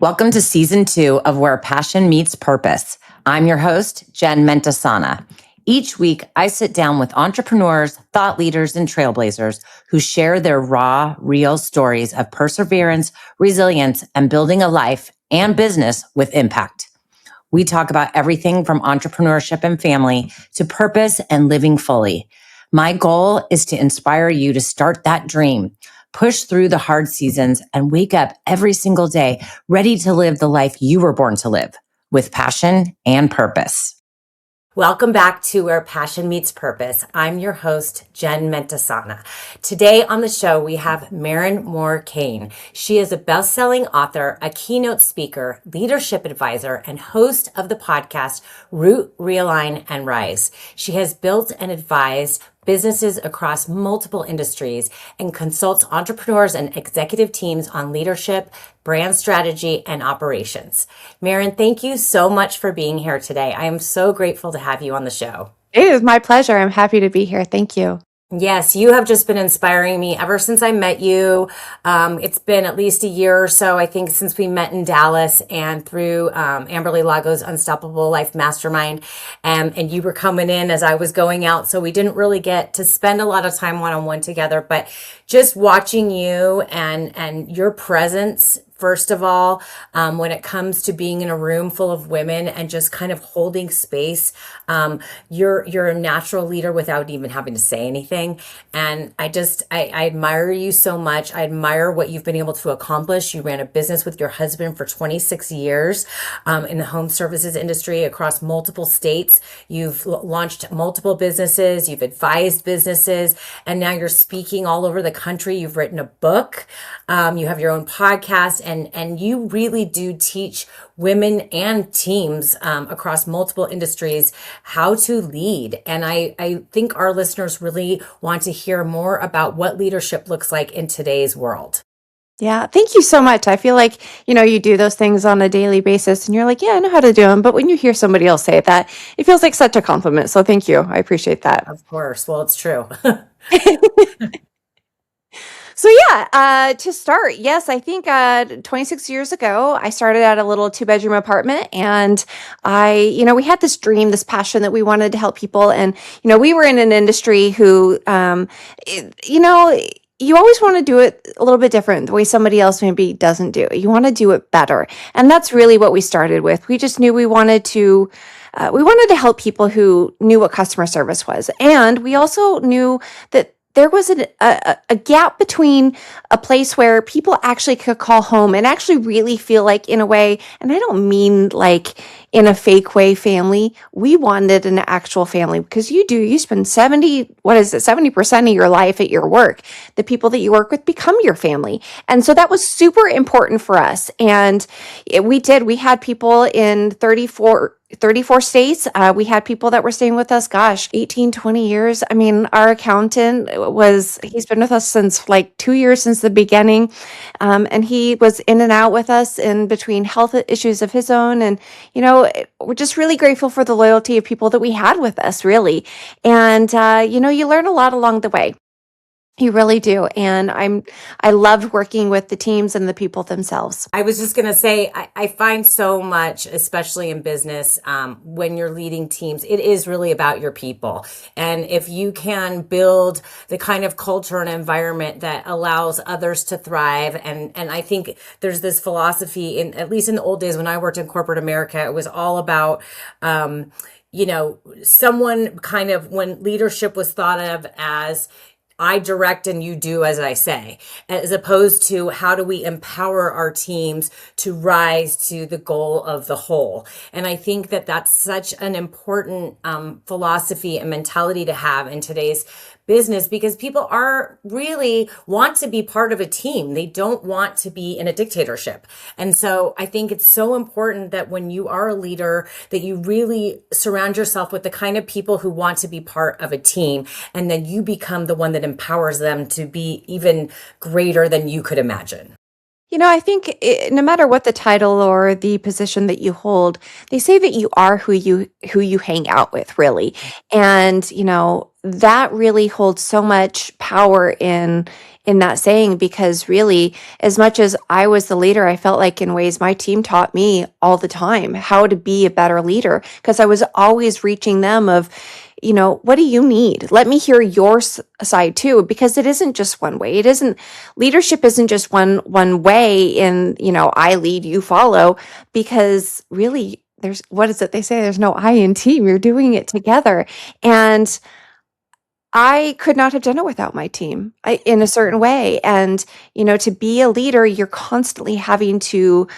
Welcome to season 2 of Where Passion Meets Purpose. I'm your host, Jen Mentesana. Each week, I sit down with entrepreneurs, thought leaders, and trailblazers who share their raw, real stories of perseverance, resilience, and building a life and business with impact. We talk about everything from entrepreneurship and family to purpose and living fully. My goal is to inspire you to start that dream, push through the hard seasons, and wake up every single day ready to live the life you were born to live with passion and purpose. Welcome back to Where Passion Meets Purpose. I'm your host, Jen Mentesana. Today on the show, we have Marin Moore Cane. She is a best-selling author, a keynote speaker, leadership advisor, and host of the podcast Root, Realign, and Rise. She has built and advised businesses across multiple industries and consults entrepreneurs and executive teams on leadership, brand strategy, and operations. Marin, thank you so much for being here today. I am so grateful to have you on the show. It is my pleasure. I'm happy to be here. Thank you. Yes, you have just been inspiring me ever since I met you. It's been at least a year or so, I think, since we met in Dallas and through Amberly Lago's Unstoppable Life Mastermind. And you were coming in as I was going out, so we didn't really get to spend a lot of time one-on-one together. But just watching you and your presence, first of all, when it comes to being in a room full of women and just kind of holding space, you're a natural leader without even having to say anything. And I admire you so much. I admire what you've been able to accomplish. You ran a business with your husband for 26 years in the home services industry across multiple states. You've launched multiple businesses. You've advised businesses. And now you're speaking all over the country. You've written a book. You have your own podcast. And you really do teach women and teams across multiple industries how to lead. And I think our listeners really want to hear more about what leadership looks like in today's world. Yeah, thank you so much. I feel like, you do those things on a daily basis and you're like, yeah, I know how to do them. But when you hear somebody else say that, it feels like such a compliment. So thank you. I appreciate that. Of course. Well, it's true. So to start, yes, I think 26 years ago, I started at a little 2-bedroom apartment and we had this dream, this passion that we wanted to help people. And, we were in an industry who, you always want to do it a little bit different, the way somebody else maybe doesn't do it. You want to do it better. And that's really what we started with. We just knew we wanted to help people who knew what customer service was. And we also knew that there was a gap between a place where people actually could call home and actually really feel like, in a way, and I don't mean like in a fake way family, we wanted an actual family because you spend 70% of your life at your work. The people that you work with become your family. And so that was super important for us. And we had people in 34 states. We had people that were staying with us, 18, 20 years. I mean, our accountant he's been with us since like 2 years since the beginning. And he was in and out with us in between health issues of his own. And, we're just really grateful for the loyalty of people that we had with us, really. And, you learn a lot along the way. You really do. And I loved working with the teams and the people themselves. I was just going to say, I find so much, especially in business, when you're leading teams, it is really about your people. And if you can build the kind of culture and environment that allows others to thrive. And I think there's this philosophy at least in the old days when I worked in corporate America, it was all about, someone kind of, when leadership was thought of as, I direct and you do as I say, as opposed to how do we empower our teams to rise to the goal of the whole. And I think that that's such an important philosophy and mentality to have in today's business, because people really want to be part of a team. They don't want to be in a dictatorship. And so I think it's so important that when you are a leader, that you really surround yourself with the kind of people who want to be part of a team. And then you become the one that empowers them to be even greater than you could imagine. I think no matter what the title or the position that you hold, they say that you are who you hang out with, really. And, that really holds so much power in in that saying, because really, as much as I was the leader, I felt like in ways my team taught me all the time how to be a better leader, because I was always reaching them of, what do you need? Let me hear your side too, because it isn't just one way. It isn't, leadership isn't just one way in, I lead, you follow, because really there's, what is it they say? There's no I in team. You're doing it together. And I could not have done it without my team in a certain way. And, to be a leader, you're constantly having to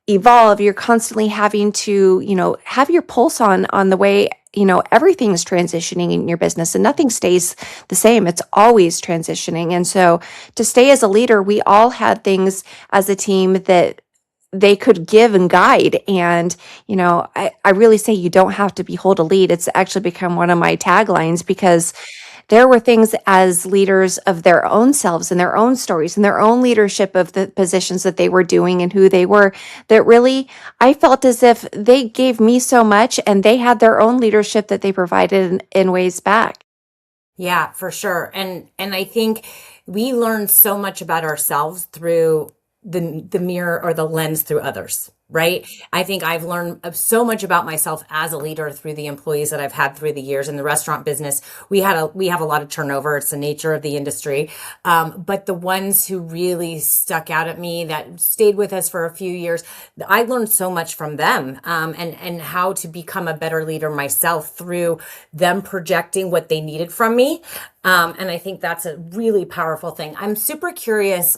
evolve. You're constantly having to, have your pulse on the way, everything's transitioning in your business, and nothing stays the same. It's always transitioning. And so to stay as a leader, we all had things as a team that they could give and guide. And, I really say you don't have to behold a lead. It's actually become one of my taglines, because there were things as leaders of their own selves and their own stories and their own leadership of the positions that they were doing and who they were, that really I felt as if they gave me so much, and they had their own leadership that they provided in ways back. Yeah, for sure. And I think we learn so much about ourselves through the mirror or the lens through others, right? I think I've learned so much about myself as a leader through the employees that I've had through the years in the restaurant business. We have a lot of turnover. It's the nature of the industry. But the ones who really stuck out at me, that stayed with us for a few years, I learned so much from them, and how to become a better leader myself through them projecting what they needed from me. And I think that's a really powerful thing. I'm super curious,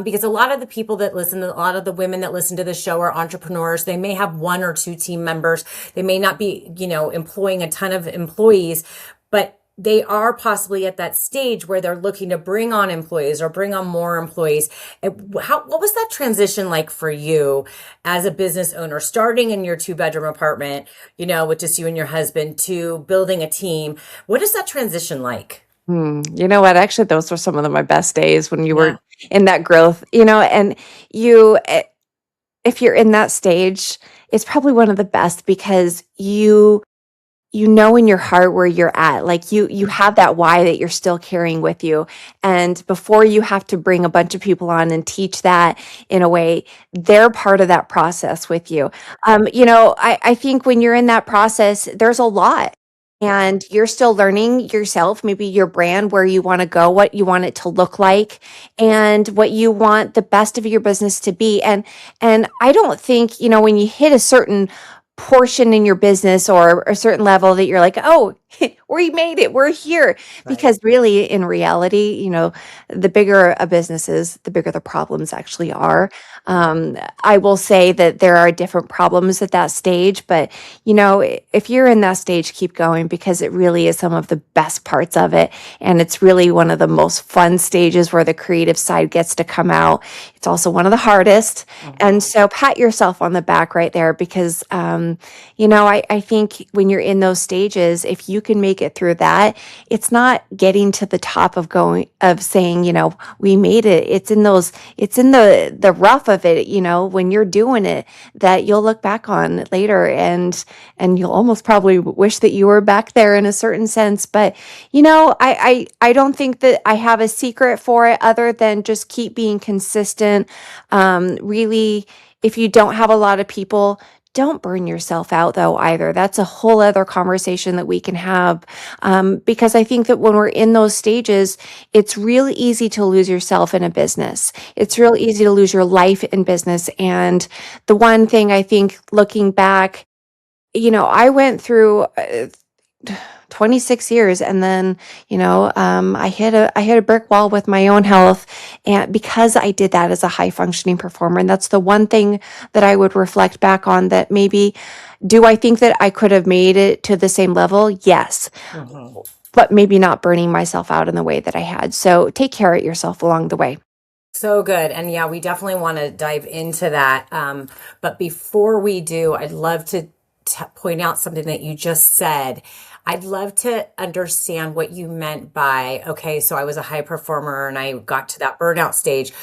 because a lot of the people that listen, a lot of the women that listen to the show are entrepreneurs. They may have one or two team members. They may not be, employing a ton of employees, but they are possibly at that stage where they're looking to bring on employees or bring on more employees. What was that transition like for you as a business owner, starting in your 2-bedroom apartment, with just you and your husband, to building a team? What is that transition like? You know what? Actually, those were some of my best days when you Yeah. were in that growth, and if you're in that stage, it's probably one of the best, because you know in your heart where you're at. Like you have that why that you're still carrying with you. And before you have to bring a bunch of people on and teach that in a way, they're part of that process with you. I think when you're in that process, there's a lot. And you're still learning yourself, maybe your brand, where you want to go, what you want it to look like, and what you want the best of your business to be. And I don't think, when you hit a certain portion in your business or a certain level, that you're like, oh, we made it, we're here. Right. Because really, in reality, the bigger a business is, the bigger the problems actually are. I will say that there are different problems at that stage, but if you're in that stage, keep going, because it really is some of the best parts of it. And it's really one of the most fun stages where the creative side gets to come out. It's also one of the hardest. And so pat yourself on the back right there, because, I think when you're in those stages, if you can make it through that, it's not getting to the top of saying, we made it. It's in the rough of it, when you're doing it, that you'll look back on later, and you'll almost probably wish that you were back there in a certain sense. But, I don't think that I have a secret for it, other than just keep being consistent. Really, if you don't have a lot of people, don't burn yourself out, though, either. That's a whole other conversation that we can have, because I think that when we're in those stages, it's really easy to lose yourself in a business. It's real easy to lose your life in business. And the one thing I think, looking back, I went through 26 years, and then I hit a brick wall with my own health, and because I did that as a high functioning performer. And that's the one thing that I would reflect back on, that maybe, do I think that I could have made it to the same level? Yes. But maybe not burning myself out in the way that I had. So take care of yourself along the way. So good. And yeah, we definitely want to dive into that. But before we do, I'd love to point out something that you just said. I'd love to understand what you meant by, okay, so I was a high performer and I got to that burnout stage,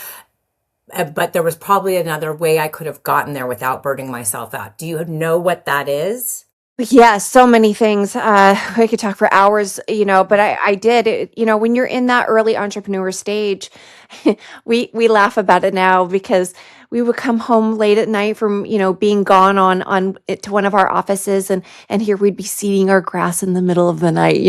but there was probably another way I could have gotten there without burning myself out. Do you know what that is? Yeah, so many things. I could talk for hours, but I did it, when you're in that early entrepreneur stage, we laugh about it now because we would come home late at night from, being gone on it to one of our offices, and here we'd be seeding our grass in the middle of the night.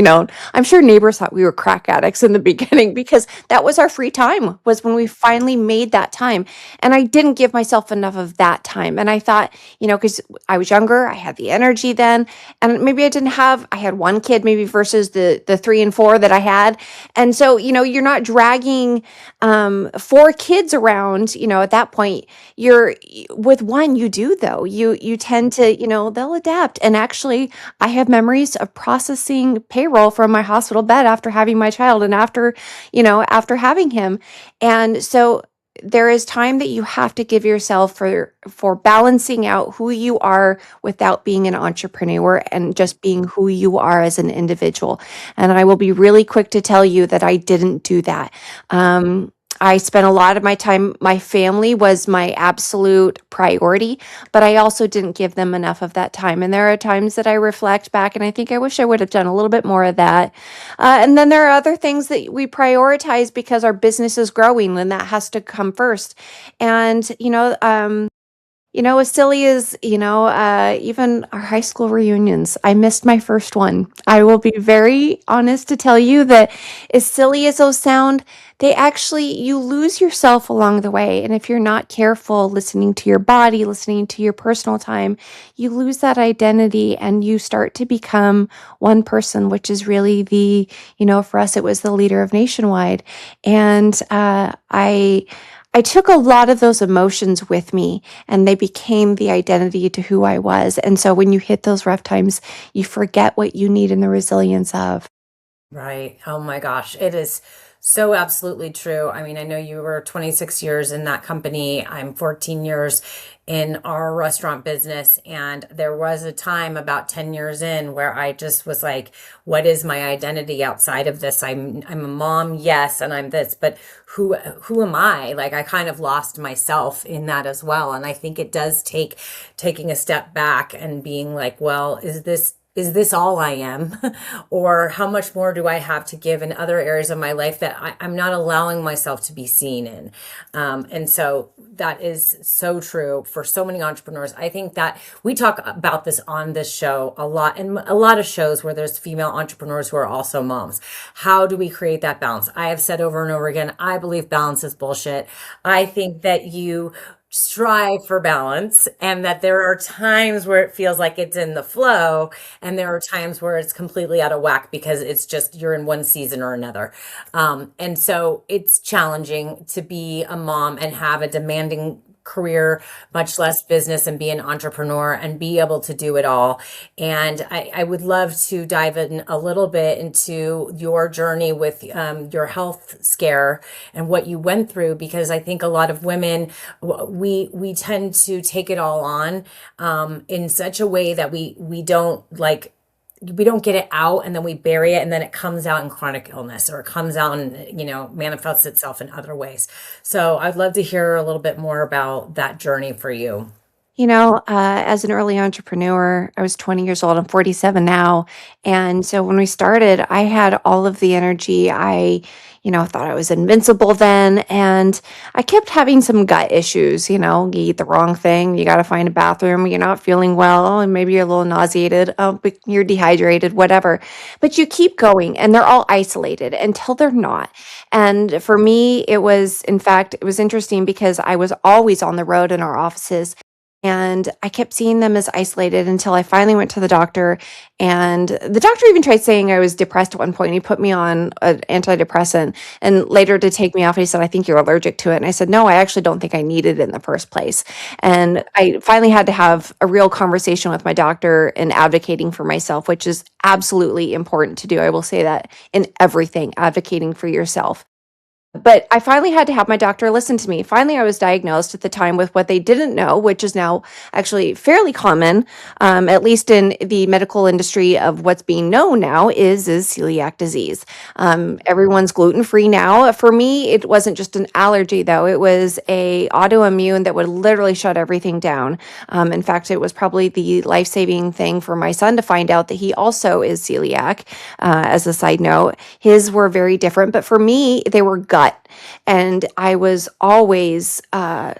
I'm sure neighbors thought we were crack addicts in the beginning because that was our free time, was when we finally made that time. And I didn't give myself enough of that time. And I thought, because I was younger, I had the energy then, and maybe I had one kid maybe versus the three and four that I had. And so, you're not dragging four kids around, at that point. You're with one, you do though. You tend to, they'll adapt. And actually, I have memories of processing payroll from my hospital bed after having my child and after having him. And so there is time that you have to give yourself for balancing out who you are without being an entrepreneur and just being who you are as an individual. And I will be really quick to tell you that I didn't do that. I spent a lot of my time, my family was my absolute priority, but I also didn't give them enough of that time. And there are times that I reflect back and I think I wish I would have done a little bit more of that. And then there are other things that we prioritize because our business is growing and that has to come first. And, as silly as, even our high school reunions, I missed my first one. I will be very honest to tell you that as silly as those sound, you lose yourself along the way. And if you're not careful listening to your body, listening to your personal time, you lose that identity and you start to become one person, which is really for us, it was the leader of Nationwide. And I took a lot of those emotions with me and they became the identity to who I was. And so when you hit those rough times, you forget what you need and the resilience of. Right. Oh my gosh. It is so absolutely true. I mean, I know you were 26 years in that company. I'm 14 years in our restaurant business. And there was a time about 10 years in where I just was like, what is my identity outside of this? I'm a mom, yes, and I'm this, but who am I? Like I kind of lost myself in that as well. And I think it does take taking a step back and being like, well, is this all I am? Or how much more do I have to give in other areas of my life that I'm not allowing myself to be seen in? And so that is so true for so many entrepreneurs. I think that we talk about this on this show a lot, and a lot of shows where there's female entrepreneurs who are also moms. How do we create that balance? I have said over and over again, I believe balance is bullshit. I think that you strive for balance and that there are times where it feels like it's in the flow and there are times where it's completely out of whack because it's just you're in one season or another. And so it's challenging to be a mom and have a demanding career, much less business, and be an entrepreneur and be able to do it all. And I would love to dive in a little bit into your journey with your health scare and what you went through, because I think a lot of women, we tend to take it all on in such a way that we don't get it out and then we bury it and then it comes out in chronic illness or it comes out and manifests itself in other ways. So I'd love to hear a little bit more about that journey for you. As an early entrepreneur, I was 20 years old. I'm 47 now. And so when we started, I had all of the energy. I thought I was invincible then. And I kept having some gut issues. You eat the wrong thing, you got to find a bathroom, you're not feeling well, and maybe you're a little nauseated, but you're dehydrated, whatever. But you keep going, and they're all isolated until they're not. And for me, in fact, it was interesting because I was always on the road in our offices. And I kept seeing them as isolated until I finally went to the doctor. And the doctor even tried saying I was depressed at one point. He put me on an antidepressant and later to take me off. And he said, I think you're allergic to it. And I said, no, I actually don't think I need it in the first place. And I finally had to have a real conversation with my doctor and advocating for myself, which is absolutely important to do. I will say that in everything, advocating for yourself. But I finally had to have my doctor listen to me. Finally, I was diagnosed at the time with what they didn't know, which is now actually fairly common, at least in the medical industry of what's being known now is celiac disease. Everyone's gluten-free now. For me, it wasn't just an allergy though. It was a autoimmune that would literally shut everything down. In fact, it was probably the life-saving thing for my son to find out that he also is celiac. As a side note, his were very different, but for me, they were gut. And I was always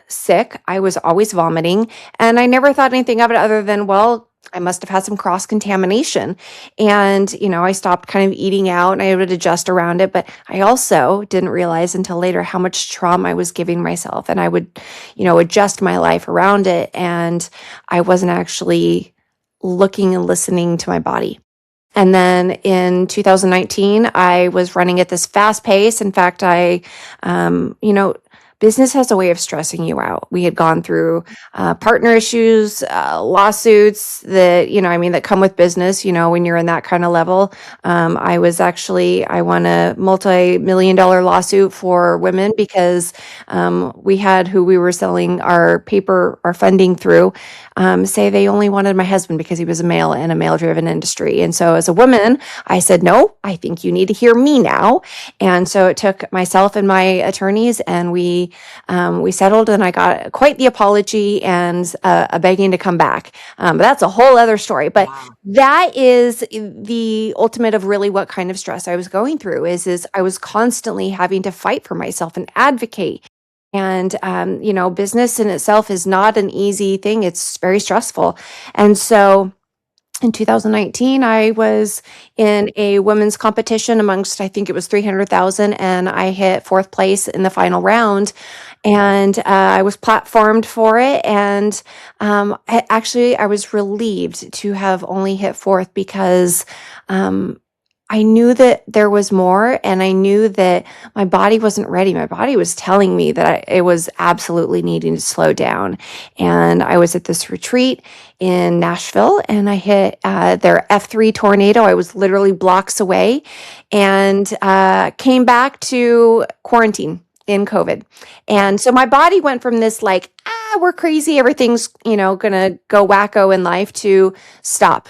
sick. I was always vomiting. And I never thought anything of it other than, well, I must have had some cross contamination. And, I stopped kind of eating out and I would adjust around it. But I also didn't realize until later how much trauma I was giving myself. And I would, adjust my life around it. And I wasn't actually looking and listening to my body. And then in 2019, I was running at this fast pace. In fact, business has a way of stressing you out. We had gone through partner issues, lawsuits that come with business, when you're in that kind of level. I won a multi-million-dollar lawsuit for women because we had who we were selling our funding through, say they only wanted my husband because he was a male in a male-driven industry. And so as a woman, I said, no, I think you need to hear me now. And so it took myself and my attorneys, and we settled, and I got quite the apology and a begging to come back. But that's a whole other story. But that is the ultimate of really what kind of stress I was going through is I was constantly having to fight for myself and advocate. And, business in itself is not an easy thing. It's very stressful. And so in 2019, I was in a women's competition amongst, I think it was 300,000, and I hit fourth place in the final round. And I was platformed for it. And I was relieved to have only hit fourth because I knew that there was more, and I knew that my body wasn't ready. My body was telling me that it was absolutely needing to slow down. And I was at this retreat in Nashville, and I hit their F3 tornado. I was literally blocks away, and came back to quarantine in COVID. And so my body went from this we're crazy, everything's, gonna go wacko in life, to stop.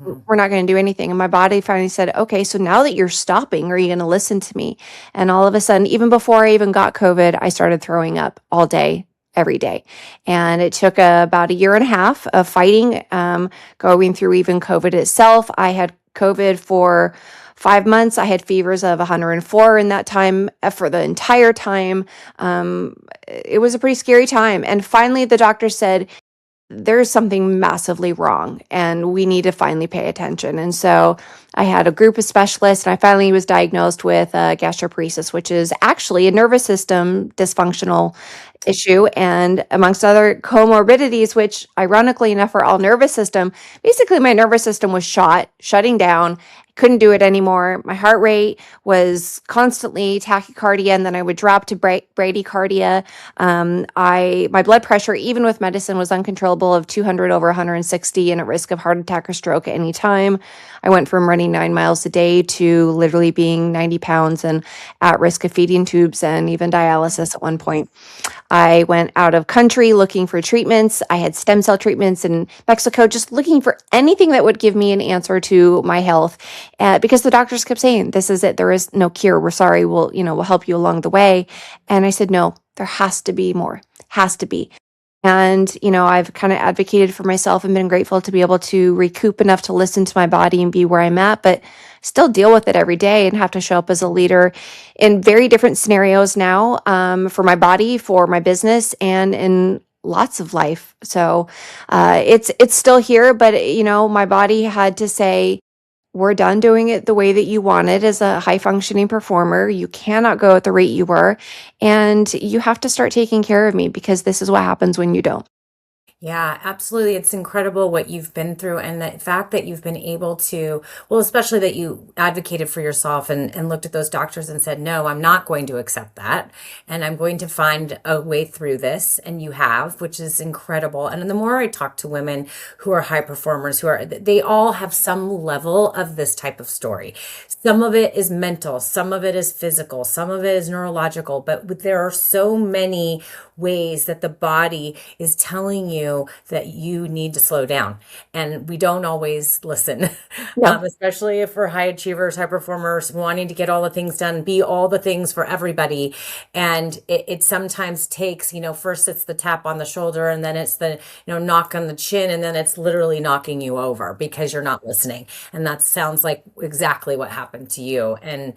We're not going to do anything. And my body finally said, okay, so now that you're stopping, are you going to listen to me? And all of a sudden, even before I even got COVID, I started throwing up all day, every day. And it took about a year and a half of fighting, going through even COVID itself. I had COVID for 5 months. I had fevers of 104 in that time for the entire time. It was a pretty scary time. And finally, the doctor said, there's something massively wrong and we need to finally pay attention. And so I had a group of specialists, and I finally was diagnosed with gastroparesis, which is actually a nervous system dysfunctional issue, and amongst other comorbidities, which ironically enough are all nervous system. Basically, my nervous system was shutting down. Couldn't do it anymore. My heart rate was constantly tachycardia, and then I would drop to bradycardia. My blood pressure, even with medicine, was uncontrollable of 200 over 160, and at risk of heart attack or stroke at any time. I went from running 9 miles a day to literally being 90 pounds and at risk of feeding tubes and even dialysis at one point. I went out of country looking for treatments. I had stem cell treatments in Mexico, just looking for anything that would give me an answer to my health, because the doctors kept saying, this is it. There is no cure. We're sorry. We'll help you along the way. And I said, no, there has to be more, has to be. And, I've kind of advocated for myself and been grateful to be able to recoup enough to listen to my body and be where I'm at, but still deal with it every day and have to show up as a leader in very different scenarios now, for my body, for my business, and in lots of life. So it's still here, but, my body had to say, we're done doing it the way that you wanted as a high functioning performer. You cannot go at the rate you were, and you have to start taking care of me, because this is what happens when you don't. Yeah, absolutely. It's incredible what you've been through and the fact that you've been able to, well, especially that you advocated for yourself and looked at those doctors and said, no, I'm not going to accept that. And I'm going to find a way through this. And you have, which is incredible. And the more I talk to women who are high performers, they all have some level of this type of story. Some of it is mental, some of it is physical, some of it is neurological, but there are so many ways that the body is telling you that you need to slow down. And we don't always listen, No. especially if we're high achievers, high performers, wanting to get all the things done, be all the things for everybody. And it sometimes takes, first it's the tap on the shoulder and then it's the, knock on the chin. And then it's literally knocking you over because you're not listening. And that sounds like exactly what happened to you. And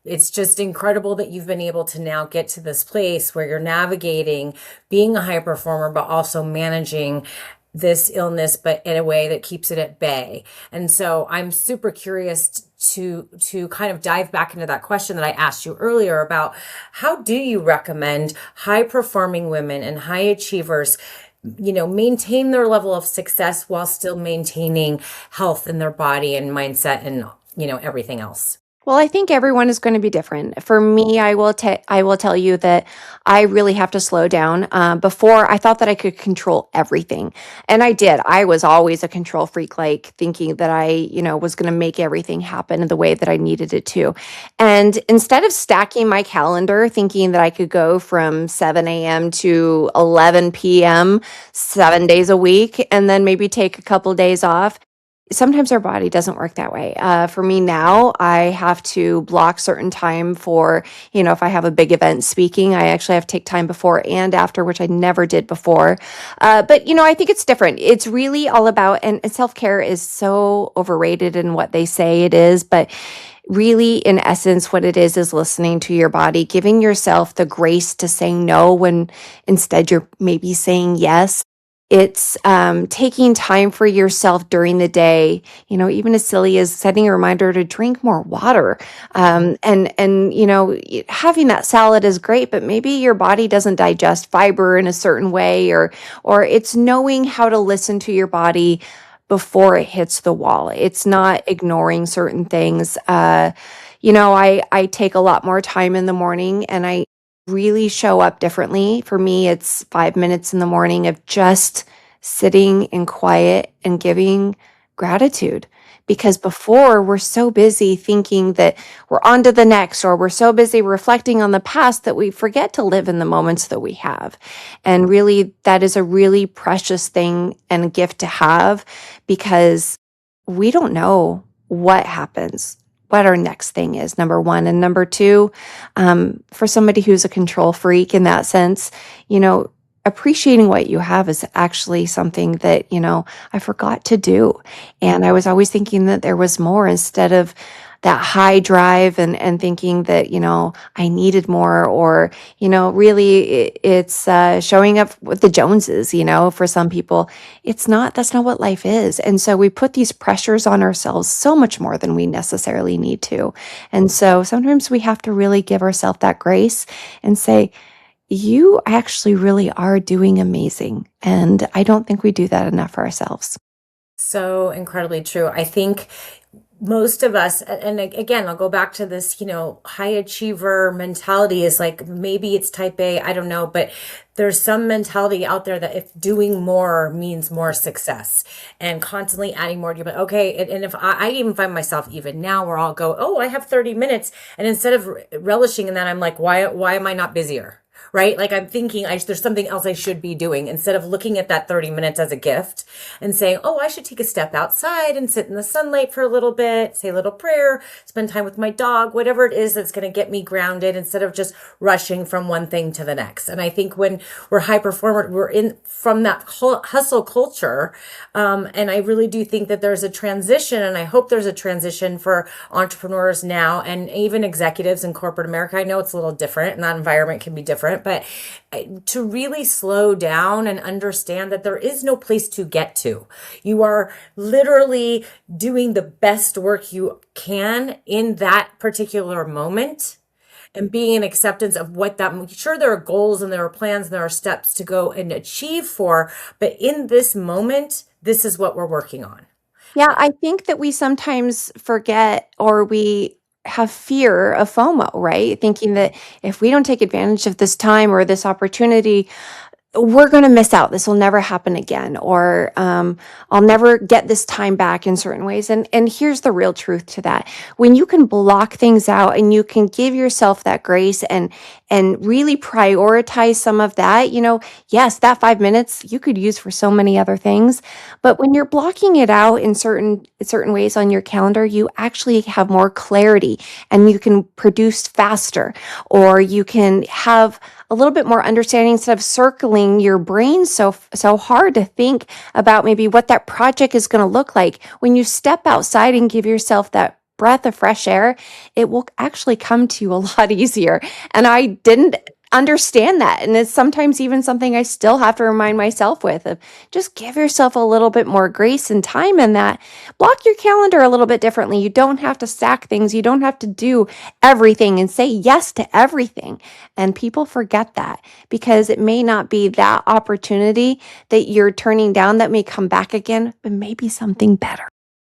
it's just incredible that you've been able to now get to this place where you're navigating being a high performer, but also managing this illness, but in a way that keeps it at bay. And so I'm super curious to kind of dive back into that question that I asked you earlier about how do you recommend high performing women and high achievers maintain their level of success while still maintaining health in their body and mindset and everything else. Well, I think everyone is going to be different. For me, I will tell you that I really have to slow down. Before, I thought that I could control everything, and I did. I was always a control freak, like thinking that I was going to make everything happen in the way that I needed it to. And instead of stacking my calendar, thinking that I could go from 7 a.m. to 11 p.m. 7 days a week, and then maybe take a couple days off. Sometimes our body doesn't work that way. For me now, I have to block certain time for, if I have a big event speaking, I actually have to take time before and after, which I never did before. But I think it's different. It's really all about, and self-care is so overrated in what they say it is, but really, in essence, what it is listening to your body, giving yourself the grace to say no when instead you're maybe saying yes. It's taking time for yourself during the day, even as silly as setting a reminder to drink more water. Having that salad is great, but maybe your body doesn't digest fiber in a certain way, or it's knowing how to listen to your body before it hits the wall. It's not ignoring certain things. I take a lot more time in the morning and I really show up differently. For me, it's 5 minutes in the morning of just sitting in quiet and giving gratitude. Because before we're so busy thinking that we're on to the next, or we're so busy reflecting on the past that we forget to live in the moments that we have. And really, that is a really precious thing and a gift to have because we don't know what happens, what our next thing is, number one. And number two, for somebody who's a control freak in that sense, appreciating what you have is actually something that, I forgot to do. And I was always thinking that there was more instead of that high drive and thinking that, I needed more or, really it's showing up with the Joneses, for some people. That's not what life is. And so we put these pressures on ourselves so much more than we necessarily need to. And so sometimes we have to really give ourselves that grace and say, you actually really are doing amazing. And I don't think we do that enough for ourselves. So incredibly true. I think most of us, and again, I'll go back to this, high achiever mentality is like, maybe it's type A, I don't know, but there's some mentality out there that if doing more means more success and constantly adding more to you, but okay. And if I even find myself even now where I'll go, oh, I have 30 minutes. And instead of relishing in that, I'm like, why am I not busier? Right? Like I'm thinking there's something else I should be doing instead of looking at that 30 minutes as a gift and saying, oh, I should take a step outside and sit in the sunlight for a little bit, say a little prayer, spend time with my dog, whatever it is that's going to get me grounded instead of just rushing from one thing to the next. And I think when we're high performer, we're in from that hustle culture. And I really do think that there's a transition, and I hope there's a transition for entrepreneurs now and even executives in corporate America. I know it's a little different and that environment can be different, but to really slow down and understand that there is no place to get to. You are literally doing the best work you can in that particular moment. and being in acceptance of what that, sure, there are goals and there are plans and there are steps to go and achieve for, but in this moment, this is what we're working on. Yeah, I think that we sometimes forget or we have fear of FOMO, right? Thinking that if we don't take advantage of this time or this opportunity, we're going to miss out. This will never happen again, or I'll never get this time back in certain ways. And here's the real truth to that: when you can block things out and you can give yourself that grace and really prioritize some of that, yes, that 5 minutes you could use for so many other things, but when you're blocking it out in certain ways on your calendar, you actually have more clarity and you can produce faster, or you can have a little bit more understanding instead of circling your brain so hard to think about maybe what that project is going to look like. When you step outside and give yourself that breath of fresh air, it will actually come to you a lot easier. And I didn't understand that. And it's sometimes even something I still have to remind myself with of just give yourself a little bit more grace and time in that. Block your calendar a little bit differently. You don't have to stack things. You don't have to do everything and say yes to everything. And people forget that because it may not be that opportunity that you're turning down that may come back again, but maybe something better.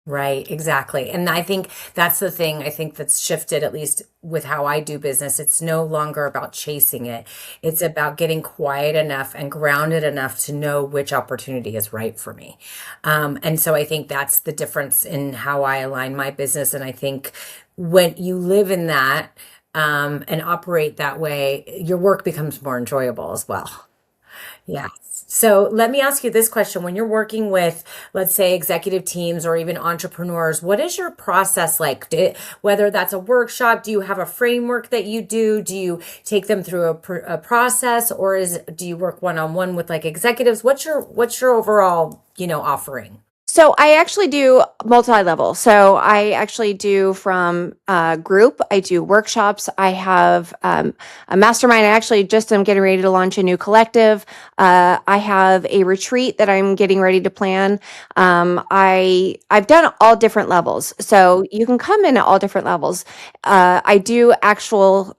Right, exactly. And I think that's the thing I think that's shifted, at least with how I do business. It's no longer about chasing it. It's about getting quiet enough and grounded enough to know which opportunity is right for me. And so I think that's the difference in how I align my business. And I think when you live in that and operate that way, your work becomes more enjoyable as well. Yeah. So let me ask you this question. When you're working with, let's say, executive teams or even entrepreneurs, what is your process like? Whether that's a workshop, do you have a framework that you do? Do you take them through a process, or do you work one-on-one with like executives? What's your overall, offering? So I actually do multi-level. So I actually do from group. I do workshops. I have a mastermind. I actually just am getting ready to launch a new collective. I have a retreat that I'm getting ready to plan. I've done all different levels, so you can come in at all different levels. I do actual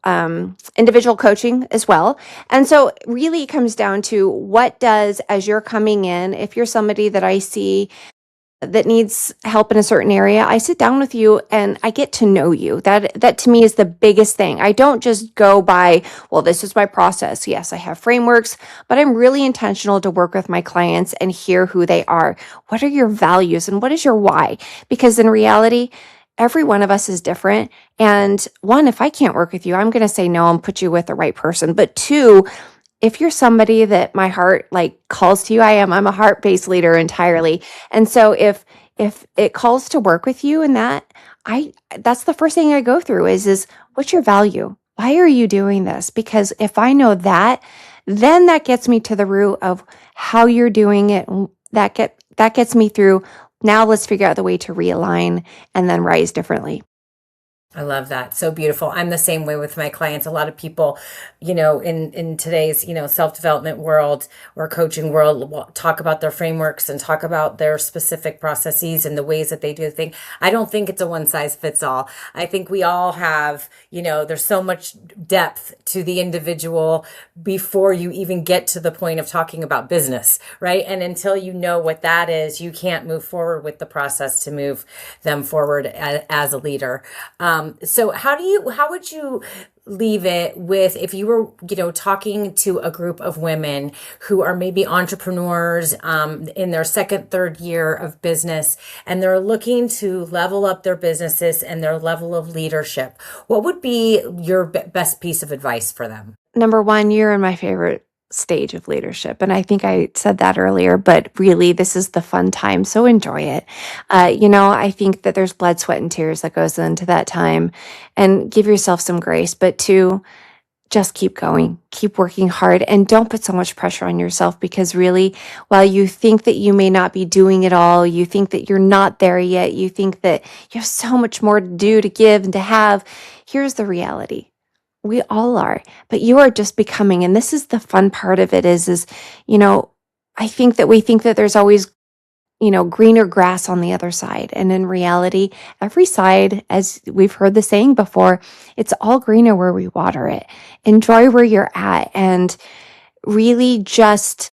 individual coaching as well, and so really it comes down to what does, as you're coming in, if you're somebody that I see that needs help in a certain area, I sit down with you and I get to know you. That to me is the biggest thing. I don't just go by, well, this is my process. Yes, I have frameworks, but I'm really intentional to work with my clients and hear who they are. What are your values and what is your why? Because in reality, every one of us is different. And one, if I can't work with you, I'm going to say no and put you with the right person. But two, if you're somebody that my heart like calls to you, I'm a heart-based leader entirely. And so if it calls to work with you and that's the first thing I go through is what's your value? Why are you doing this? Because if I know that, then that gets me to the root of how you're doing it. That gets me through. Now let's figure out the way to realign and then rise differently. I love that. So beautiful. I'm the same way with my clients. A lot of people, in today's, self-development world or coaching world will talk about their frameworks and talk about their specific processes and the ways that they do things. I don't think it's a one size fits all. I think we all have, there's so much depth to the individual before you even get to the point of talking about business, right? And until you know what that is, you can't move forward with the process to move them forward as a leader. So how would you leave it with, if you were, talking to a group of women who are maybe entrepreneurs, in their second, third year of business, and they're looking to level up their businesses and their level of leadership, what would be your best piece of advice for them? Number one, you're in my favorite stage of leadership. And I think I said that earlier, but really this is the fun time. So enjoy it. I think that there's blood, sweat, and tears that goes into that time, and give yourself some grace. But two, just keep going, keep working hard, and don't put so much pressure on yourself, because really, while you think that you may not be doing it all, you think that you're not there yet, you think that you have so much more to do, to give, and to have, here's the reality. We all are, but you are just becoming. And this is the fun part of it is, I think that we think that there's always, greener grass on the other side. And in reality, every side, as we've heard the saying before, it's all greener where we water it. Enjoy where you're at and really just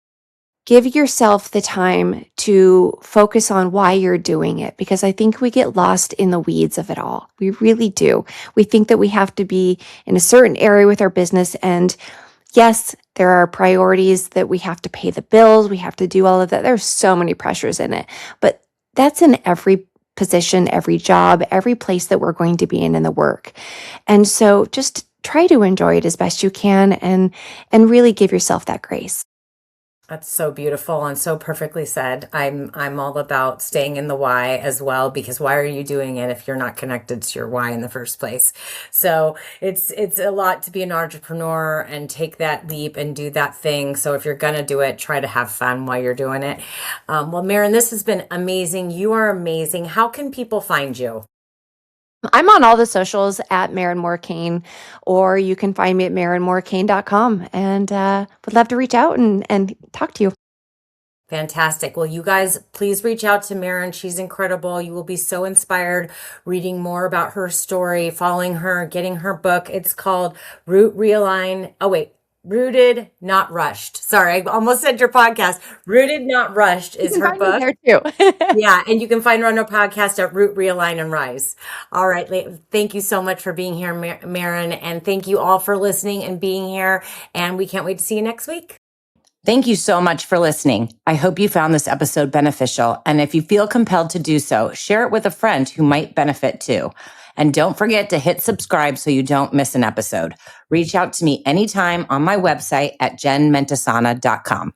give yourself the time to focus on why you're doing it, because I think we get lost in the weeds of it all. We really do. We think that we have to be in a certain area with our business. And yes, there are priorities that we have to pay the bills. We have to do all of that. There's so many pressures in it, but that's in every position, every job, every place that we're going to be in the work. And so just try to enjoy it as best you can and really give yourself that grace. That's so beautiful and so perfectly said. I'm all about staying in the why as well, because why are you doing it if you're not connected to your why in the first place? So it's a lot to be an entrepreneur and take that leap and do that thing. So if you're gonna do it, try to have fun while you're doing it. Well, Marin, this has been amazing. You are amazing. How can people find you? I'm on all the socials at Marin Moore Cane, or you can find me at marinmorecane.com, and would love to reach out and talk to you. Fantastic. Well, you guys, please reach out to Marin. She's incredible. You will be so inspired reading more about her story, following her, getting her book. It's called Root Realign. Oh, wait. Rooted, Not Rushed. Sorry, I almost said your podcast. Rooted, Not Rushed is her book. There too. Yeah, and you can find her on her podcast at Root, Realign, and Rise. All right, thank you so much for being here, Marin, and thank you all for listening and being here, and we can't wait to see you next week. Thank you so much for listening. I hope you found this episode beneficial, and if you feel compelled to do so, share it with a friend who might benefit too. And don't forget to hit subscribe so you don't miss an episode. Reach out to me anytime on my website at jenmentesana.com.